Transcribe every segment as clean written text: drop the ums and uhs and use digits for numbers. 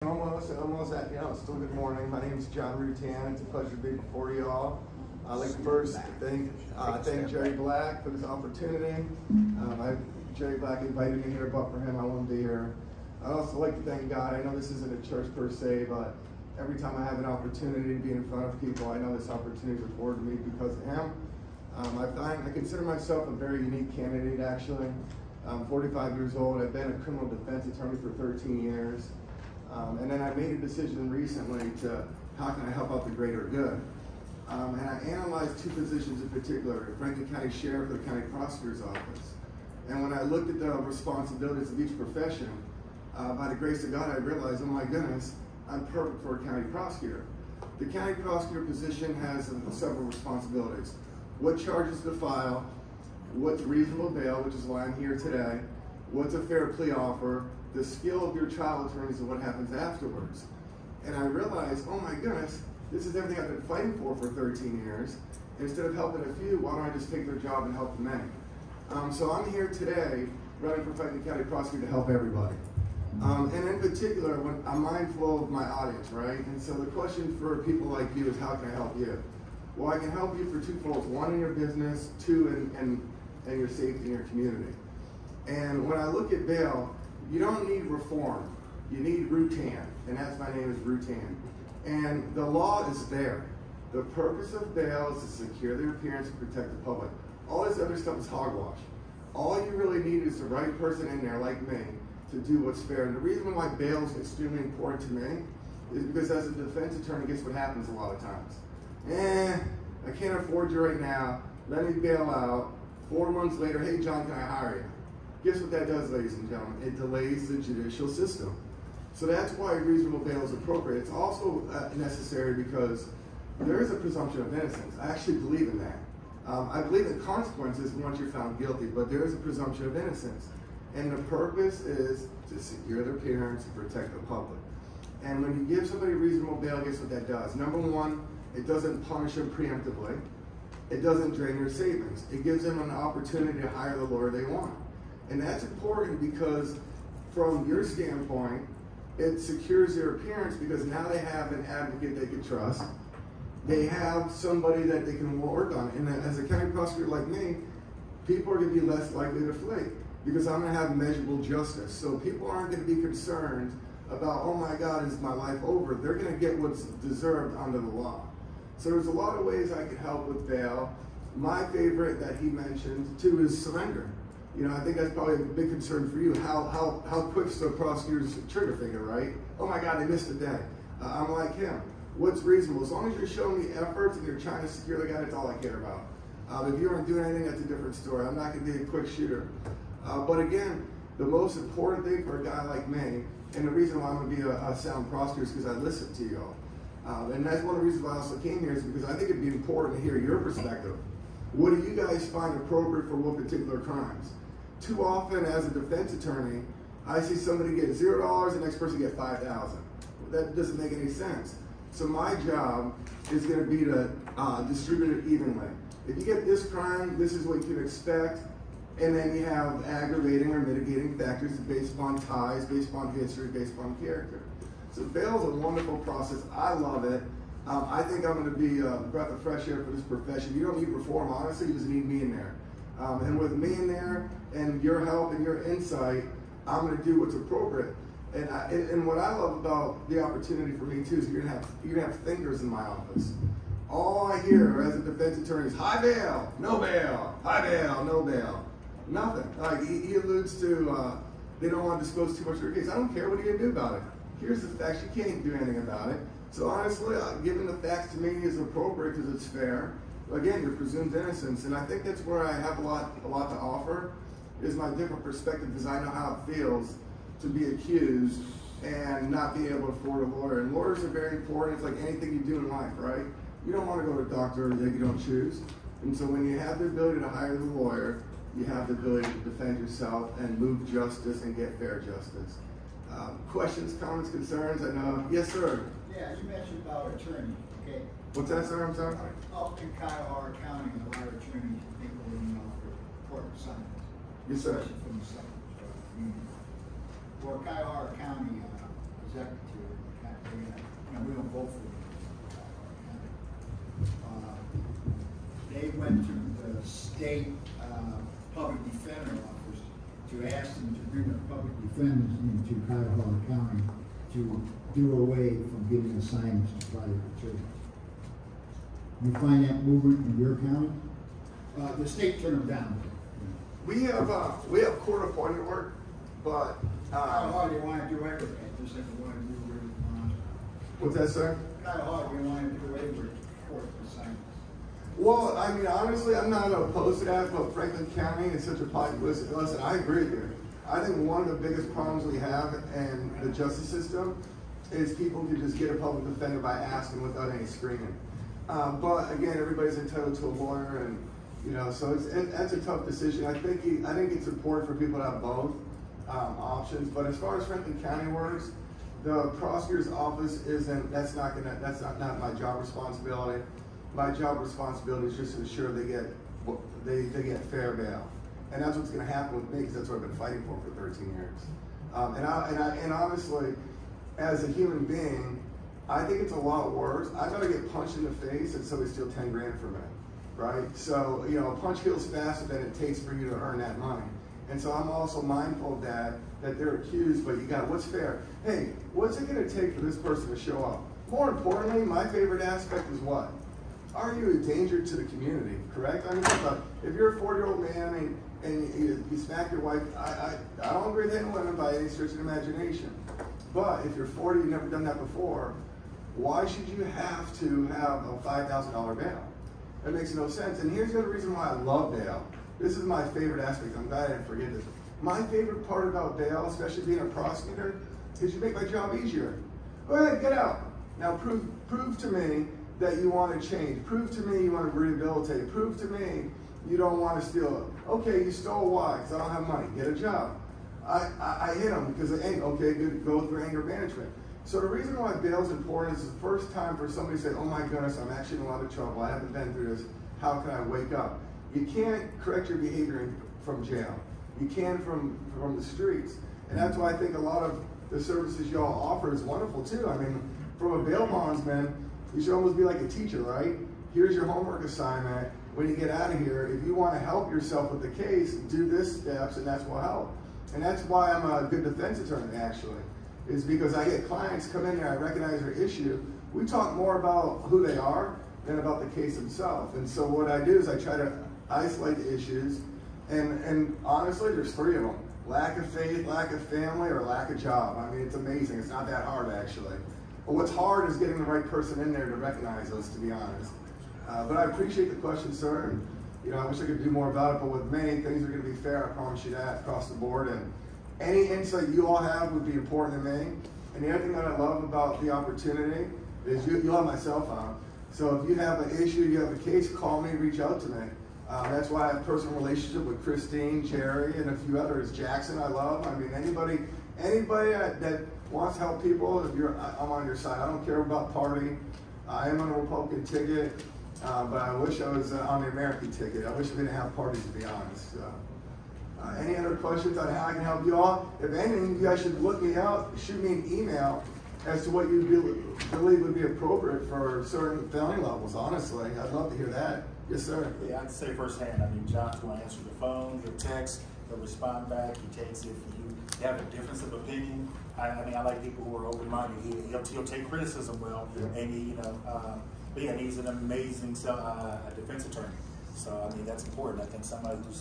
Almost at, still good morning. My name is John Rutan. It's a pleasure to be before you all. I'd like to first thank Jerry Black for this opportunity. Jerry Black invited me here, but for him, I wouldn't be here. I'd also like to thank God. I know this isn't a church per se, but every time I have an opportunity to be in front of people, I know this opportunity is afforded to me because of him. I consider myself a very unique candidate, actually. I'm 45 years old. I've been a criminal defense attorney for 13 years. And then I made a decision recently to how can I help out the greater good. And I analyzed two positions in particular, Franklin County Sheriff and the County Prosecutor's Office. And when I looked at the responsibilities of each profession, by the grace of God, I realized, oh my goodness, I'm perfect for a county prosecutor. The county prosecutor position has several responsibilities. What charges to file, what's reasonable bail, which is why I'm here today, what's a fair plea offer, the skill of your trial attorneys and what happens afterwards. And I realized, oh my goodness, this is everything I've been fighting for 13 years. Instead of helping a few, why don't I just take their job and help the many? So I'm here today running for Franklin County Prosecutor to help everybody. And in particular, when I'm mindful of my audience, right? And so the question for people like you is, how can I help you? Well, I can help you for twofold. One, in your business, two, in your safety in your community. And when I look at bail, you don't need reform. You need Rutan, and that's my name is Rutan. And the law is there. The purpose of bail is to secure the appearance and protect the public. All this other stuff is hogwash. All you really need is the right person in there, like me, to do what's fair. And the reason why bail is extremely important to me is because as a defense attorney, guess what happens a lot of times? I can't afford you right now. Let me bail out. 4 months later, hey, John, can I hire you? Guess what that does, ladies and gentlemen? It delays the judicial system. So that's why reasonable bail is appropriate. It's also necessary because there is a presumption of innocence. I actually believe in that. I believe in consequences once you're found guilty, but there is a presumption of innocence. And the purpose is to secure their appearance and protect the public. And when you give somebody reasonable bail, guess what that does? Number one, it doesn't punish them preemptively. It doesn't drain their savings. It gives them an opportunity to hire the lawyer they want. And that's important because from your standpoint, it secures their appearance because now they have an advocate they can trust. They have somebody that they can work on. And as a county prosecutor like me, people are going to be less likely to flee because I'm going to have measurable justice. So people aren't going to be concerned about, oh my God, is my life over? They're going to get what's deserved under the law. So there's a lot of ways I can help with bail. My favorite that he mentioned too is surrender. I think that's probably a big concern for you. How quick's the prosecutor's trigger finger, right? Oh my God, they missed a day. I'm like him. What's reasonable? As long as you're showing the efforts and you're trying to secure the guy, that's all I care about. If you aren't doing anything, that's a different story. I'm not going to be a quick shooter. But again, the most important thing for a guy like me, and the reason why I'm going to be a sound prosecutor is because I listen to you all. And that's one of the reasons why I also came here is because I think it'd be important to hear your perspective. What do you guys find appropriate for what particular crimes? Too often as a defense attorney, I see somebody get $0, the next person get $5,000. That doesn't make any sense. So my job is going to be to distribute it evenly. If you get this crime, this is what you can expect. And then you have aggravating or mitigating factors based upon ties, based upon history, based upon character. So bail is a wonderful process. I love it. I think I'm going to be a breath of fresh air for this profession. You don't need reform, honestly, you just need me in there. And with me in there and your help and your insight, I'm going to do what's appropriate. And what I love about the opportunity for me too is you're going to have thinkers in my office. All I hear as a defense attorney is high bail, no bail, high bail, no bail. Nothing. Like he alludes to they don't want to disclose too much of their case. I don't care. What are you going to do about it? Here's the facts. You can't do anything about it. So honestly, giving the facts to me is appropriate because it's fair. Again, you're presumed innocence, and I think that's where I have a lot to offer, is my different perspective, because I know how it feels to be accused and not be able to afford a lawyer. And lawyers are very important. It's like anything you do in life, right? You don't want to go to a doctor that you don't choose. And so when you have the ability to hire the lawyer, you have the ability to defend yourself and move justice and get fair justice. Questions, comments, concerns? I know. Yes, sir. Yeah, you mentioned about attorney, okay? What's that, sir? I'm sorry? Up in Cuyahoga County, a lot of attorneys people for court assignments. Yes, sir. Especially from the south. For Cuyahoga County, executive, we don't vote for them. They went to the state public defender office to ask them to bring the public defenders into Cuyahoga County to do away from giving assignments to private attorneys. You find that movement in your county? The state turned them down. We have court appointed work, but How hard do you want to do everything? Just like you want to do with what's that, sir? How hard do you want to do away with court assignments? Well, I mean, honestly, I'm not opposed to that, but Franklin County is such a populous. Listen, I agree with you. I think one of the biggest problems we have in the justice system is people can just get a public defender by asking without any screening. But again, everybody's entitled to a lawyer, and so that's a tough decision. I think it's important for people to have both options. But as far as Franklin County works, the prosecutor's office that's not my job responsibility. My job responsibility is just to ensure they get fair bail, and that's what's going to happen with me, because that's what I've been fighting for 13 years. And honestly, as a human being, I think it's a lot worse. I'd rather get punched in the face than somebody steal 10 grand from me, right? So a punch heals faster than it takes for you to earn that money. And so I'm also mindful of that they're accused, but what's fair? Hey, what's it going to take for this person to show up? More importantly, my favorite aspect is what? Are you a danger to the community, correct? I mean, if you're a 40-year-old man and you smack your wife, I don't agree with hitting women by any stretch of the imagination. But if you're 40, you've never done that before, why should you have to have a $5,000 bail? That makes no sense. And here's the other reason why I love bail. This is my favorite aspect. I'm glad I didn't forget this. My favorite part about bail, especially being a prosecutor, is you make my job easier. Go ahead, get out. Now prove to me that you want to change. Prove to me you want to rehabilitate. Prove to me you don't want to steal it. Okay, you stole why? Because I don't have money. Get a job. I hit them because okay, good, go through anger management. So the reason why bail is important is the first time for somebody to say, oh my goodness, I'm actually in a lot of trouble. I haven't been through this. How can I wake up? You can't correct your behavior from jail. You can from the streets. And that's why I think a lot of the services y'all offer is wonderful too. I mean, from a bail bondsman, you should almost be like a teacher, right? Here's your homework assignment. When you get out of here, if you want to help yourself with the case, do this steps, and that's will help. And that's why I'm a good defense attorney, actually, is because I get clients come in there, I recognize their issue. We talk more about who they are than about the case itself. And so what I do is I try to isolate the issues, and honestly, there's 3 of them. Lack of faith, lack of family, or lack of job. I mean, it's amazing. It's not that hard, actually. But what's hard is getting the right person in there to recognize those, to be honest. But I appreciate the question, sir. And, I wish I could do more about it, but with me, things are going to be fair, I promise you that, across the board. And any insight you all have would be important to me. And the other thing that I love about the opportunity is you'll have my cell phone. So if you have an issue, you have a case, call me, reach out to me. That's why I have a personal relationship with Christine, Jerry, and a few others. Jackson, I love. I mean, anybody that wants to help people, I'm on your side. I don't care about party. I am on a Republican ticket, but I wish I was on the American ticket. I wish we didn't have parties, to be honest. Any other questions on how I can help you all? If anything, you guys should look me up, shoot me an email as to what you believe would be appropriate for certain felony levels, honestly. I'd love to hear that. Yes, sir. Yeah, I'd say firsthand, John's going to answer the phone, your text, he'll respond back, he takes it. If you have a difference of opinion, I like people who are open-minded. He'll take criticism well, yeah. And but yeah, he's an amazing defense attorney. So, that's important. I think somebody who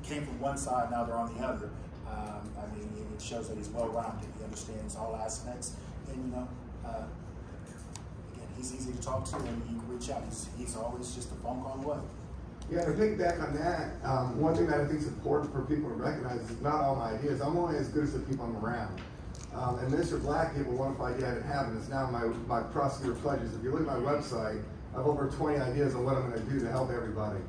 came from one side, now they're on the other. It shows that he's well-rounded. He understands all aspects, and again, he's easy to talk to, and you can reach out. He's always just a phone call away. Yeah, to piggyback on that, one thing that I think is important for people to recognize is not all my ideas. I'm only as good as the people I'm around. And Mr. Black gave a wonderful idea I didn't have, and it's now my prosecutor pledges. If you look at my website, I have over 20 ideas on what I'm going to do to help everybody.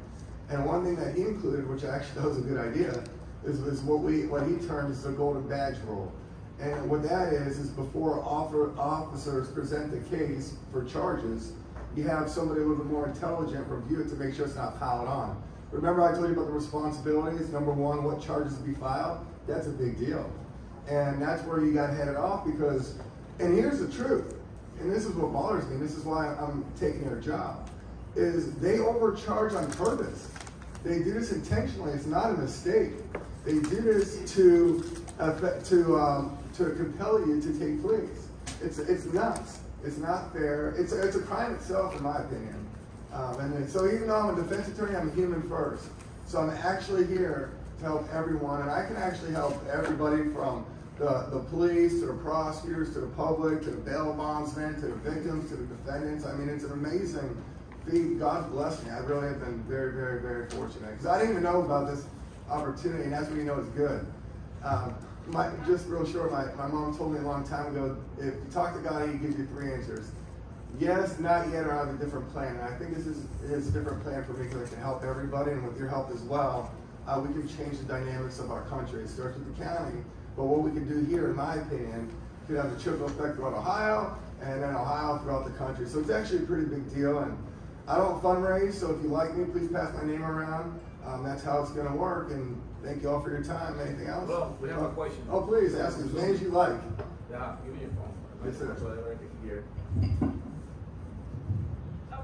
And one thing that he included, which actually was a good idea, is what he terms the golden badge rule. And what that is before officers present the case for charges, you have somebody a little bit more intelligent review it to make sure it's not piled on. Remember I told you about the responsibilities? Number 1, what charges to be filed? That's a big deal. And that's where you got headed off because, and here's the truth, and this is what bothers me, this is why I'm taking their job, is they overcharge on purpose. They do this intentionally, it's not a mistake. They do this to compel you to take pleas. It's nuts. It's not fair. It's a crime itself, in my opinion. So even though I'm a defense attorney, I'm a human first. So I'm actually here to help everyone, and I can actually help everybody from the police to the prosecutors to the public to the bail bondsmen to the victims to the defendants. I mean, it's an amazing feat. God bless me. I really have been very, very, very fortunate because I didn't even know about this opportunity, and that's when you know it's good. Just real short, my mom told me a long time ago, if you talk to God, he gives you 3 answers. Yes, not yet, or I have a different plan. And I think this is a different plan for me because I can help everybody, and with your help as well, we can change the dynamics of our country. It starts with the county, but what we can do here, in my opinion, could have a trickle effect throughout Ohio, and then Ohio throughout the country. So it's actually a pretty big deal, and I don't fundraise, so if you like me, please pass my name around. That's how it's going to work, and thank you all for your time. Anything else? Well, we have a question. Oh, please, ask as many as you like. Yeah, give me your phone. Yes, sir. So that I can hear.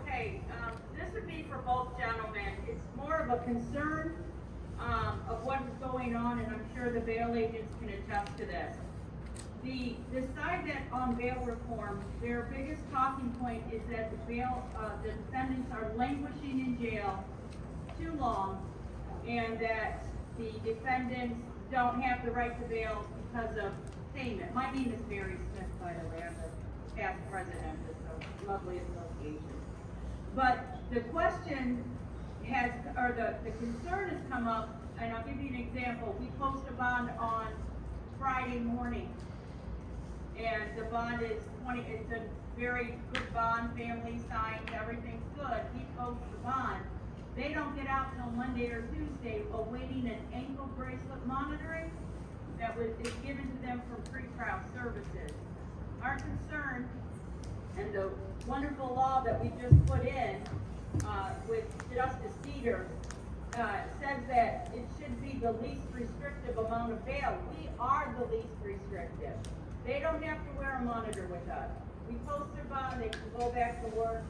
Okay, this would be for both gentlemen. It's more of a concern of what is going on, and I'm sure the bail agents can attest to this. The side that on bail reform, their biggest talking point is that the defendants are languishing in jail too long, and that the defendants don't have the right to bail because of payment. My name is Mary Smith, by the way. I'm the past president of this lovely association. But the question has, or the concern has come up, and I'll give you an example. We post a bond on Friday morning, and the bond is it's a very good bond, family signed, everything's good. He posts the bond. They don't get out till Monday or Tuesday, awaiting an ankle bracelet monitoring that is given to them from pretrial services. Our concern, and the wonderful law that we just put in with Justice Cedar, says that it should be the least restrictive amount of bail. We are the least restrictive. They don't have to wear a monitor with us. We post their bond, they can go back to work,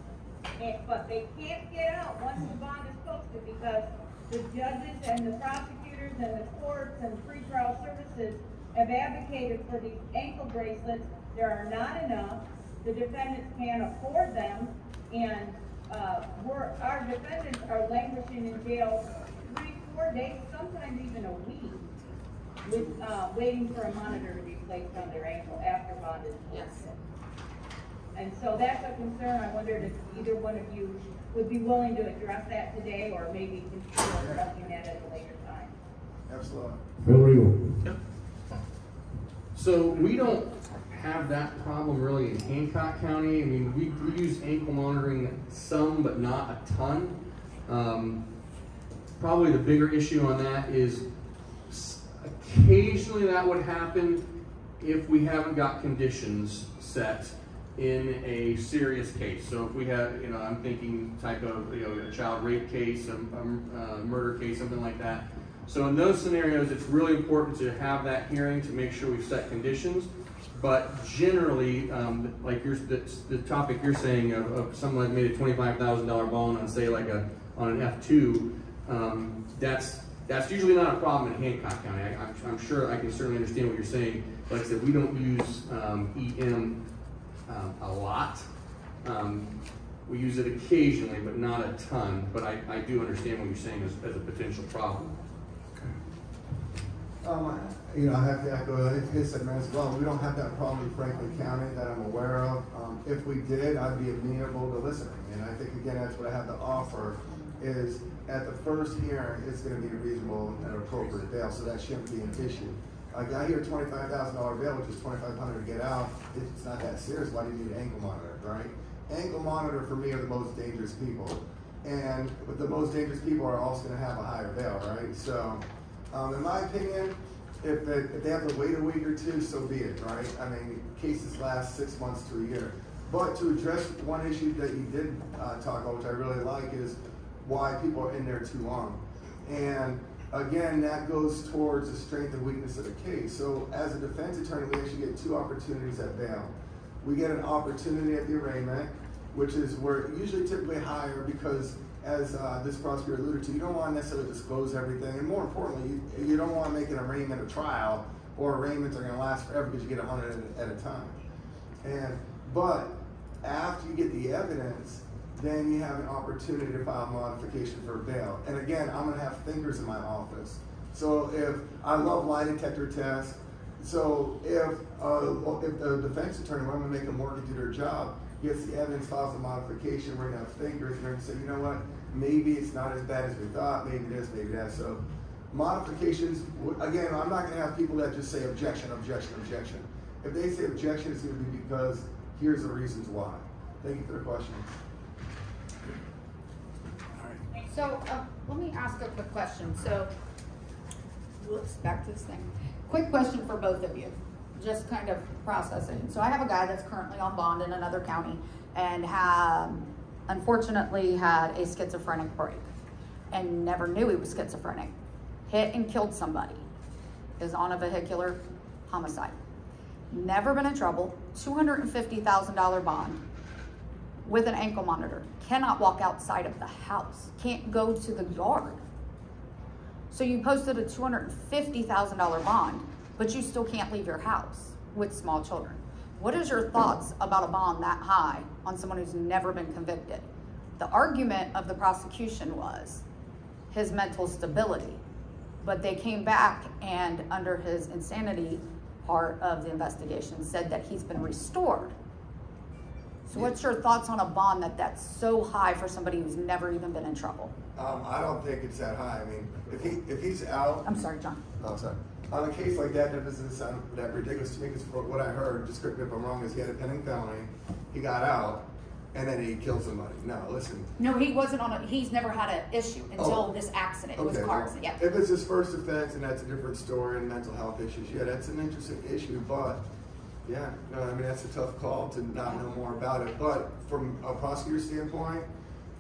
but they can't get out once the bond is posted because the judges and the prosecutors and the courts and pretrial services have advocated for these ankle bracelets. There are not enough. The defendants can't afford them, and our defendants are languishing in jail 3-4 days, sometimes even a week, with waiting for a monitor to be placed on their ankle after bond is posted. Yes. And so that's a concern. I wondered if either one of you would be willing to address that today, or maybe consider addressing that at a later time. Absolutely. Yep. So we don't have that problem really in Hancock County. I mean, we use ankle monitoring some, but not a ton. Probably the bigger issue on that is occasionally that would happen if we haven't got conditions set in a serious case. So if we have, I'm thinking type of, a child rape case, a murder case, something like that. So in those scenarios, it's really important to have that hearing to make sure we've set conditions. But generally, like the topic you're saying of someone that made a $25,000 bond on, say, like on an F2, that's usually not a problem in Hancock County. I'm sure I can certainly understand what you're saying. Like I said, we don't use EM a lot. We use it occasionally, but not a ton. But I do understand what you're saying as a potential problem. I have to echo his sentiment as well. We don't have that problem in Franklin County that I'm aware of. If we did, I'd be amenable to listening. And I think, again, that's what I have to offer is at the first hearing, it's going to be a reasonable and appropriate bail, so that shouldn't be an issue. Like I hear $25,000 bail, which is $2,500 to get out. It's not that serious. Why do you need an ankle monitor, right? Ankle monitor for me are the most dangerous people. And the most dangerous people are also going to have a higher bail, right? So, in my opinion, if they have to wait a week or two, so be it, right? I mean, cases last 6 months to a year. But to address one issue that you did talk about, which I really like, is why people are in there too long. And again, that goes towards the strength and weakness of the case. So as a defense attorney, we actually get two opportunities at bail. We get an opportunity at the arraignment, which is we're usually typically higher because, as this prosecutor alluded to, you don't want to necessarily disclose everything, and more importantly, you don't want to make an arraignment a trial, or arraignments are going to last forever because you get 100 at a time. But after you get the evidence, then you have an opportunity to file a modification for bail. And again, I'm going to have thinkers in my office. So if I love lie detector tests, so if a defense attorney, when I'm going to make a mortgage do their job, gets the evidence, files a modification, we're going to have thinkers, and they're going to say, you know what, maybe it's not as bad as we thought, maybe this, maybe that. So modifications, again, I'm not going to have people that just say objection, objection, objection. If they say objection, it's going to be because here's the reasons why. Thank you for the question. So let me ask a quick question. So, whoops, back to this thing. Quick question for both of you, just kind of processing. So I have a guy that's currently on bond in another county and unfortunately had a schizophrenic break and never knew he was schizophrenic. Hit and killed somebody. Is on a vehicular homicide. Never been in trouble. $250,000 bond with an ankle monitor. Cannot walk outside of the house. Can't go to the yard. So you posted a $250,000 bond, but you still can't leave your house with small children. What is your thoughts about a bond that high on someone who's never been convicted? The argument of the prosecution was his mental stability, but they came back and under his insanity part of the investigation said that he's been restored. So what's your thoughts on a bond that's so high for somebody who's never even been in trouble? I don't think it's that high. I mean, if he's out. I'm sorry, John. Oh, I'm sorry. On a case like that, that doesn't sound that ridiculous to me because what I heard, just correct me if I'm wrong, is he had a pending felony, he got out, and then he killed somebody. No, listen. No, he wasn't he's never had an issue until this accident. It was a car accident, yeah. If it's his first offense and that's a different story and mental health issues, yeah, that's an interesting issue, but yeah, no, I mean, that's a tough call to not know more about it. But from a prosecutor's standpoint,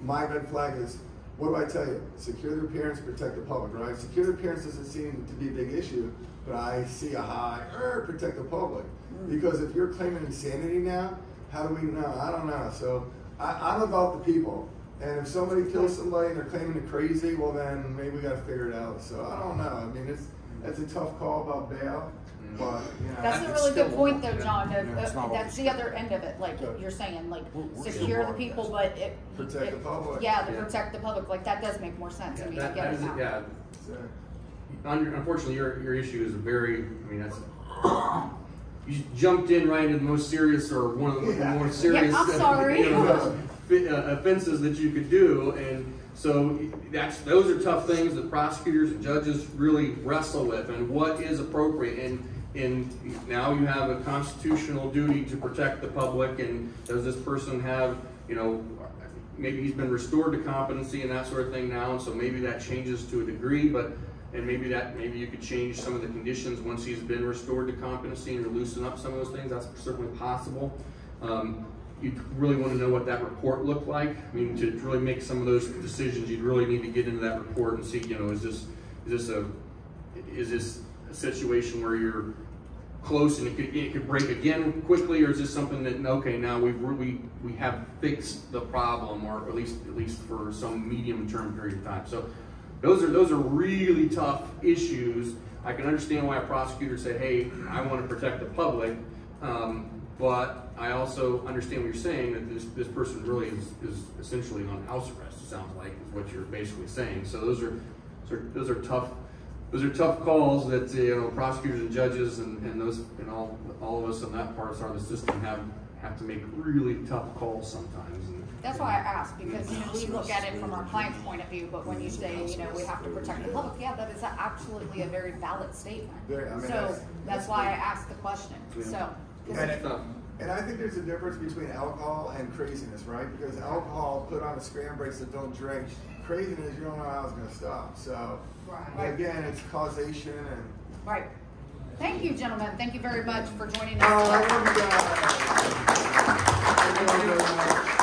my red flag is, what do I tell you? Secure the appearance, protect the public, right? Secure the appearance doesn't seem to be a big issue, but I see a high, protect the public. Because if you're claiming insanity now, how do we know? I don't know. So I'm about the people. And if somebody kills somebody and they're claiming they're crazy, well then maybe we got to figure it out. So I don't know. I mean, it's a tough call about bail. But, you know, that's a really good point though, John. That's the other end of it. Like you're saying, like secure the people, but protect the public. Yeah, protect the public. Like that does make more sense to me. Unfortunately, your issue is you jumped in right into the most serious or one of the more serious I'm sorry. offenses that you could do, and so those are tough things that prosecutors and judges really wrestle with, and what is appropriate. And now you have a constitutional duty to protect the public, and does this person have, maybe he's been restored to competency and that sort of thing now, and so maybe that changes to a degree, and maybe you could change some of the conditions once he's been restored to competency and loosen up some of those things. That's certainly possible. You really want to know what that report looked like. I mean, to really make some of those decisions, you'd really need to get into that report and see, is this a situation where you're close and it could break again quickly, or is this something that now we have fixed the problem, or at least for some medium-term period of time. So those are really tough issues. I can understand why a prosecutor said, hey, I want to protect the public, but I also understand what you're saying, that this person really is essentially on house arrest, it sounds like, is what you're basically saying. So those are tough. Those are tough calls that prosecutors and judges and all of us on that part of the system have to make really tough calls sometimes. That's why I asked, because we look at it from our client's point of view, but when you say we have to protect the public, yeah, that is absolutely a very valid statement. So that's why I asked the question. So. And I think there's a difference between alcohol and craziness, right? Because alcohol put on a scram brakes that don't drink. Craziness, you don't know how it's going to stop. So, again, it's causation and. Right. Thank you, gentlemen. Thank you very much for joining us. I love you guys. Thank you very much.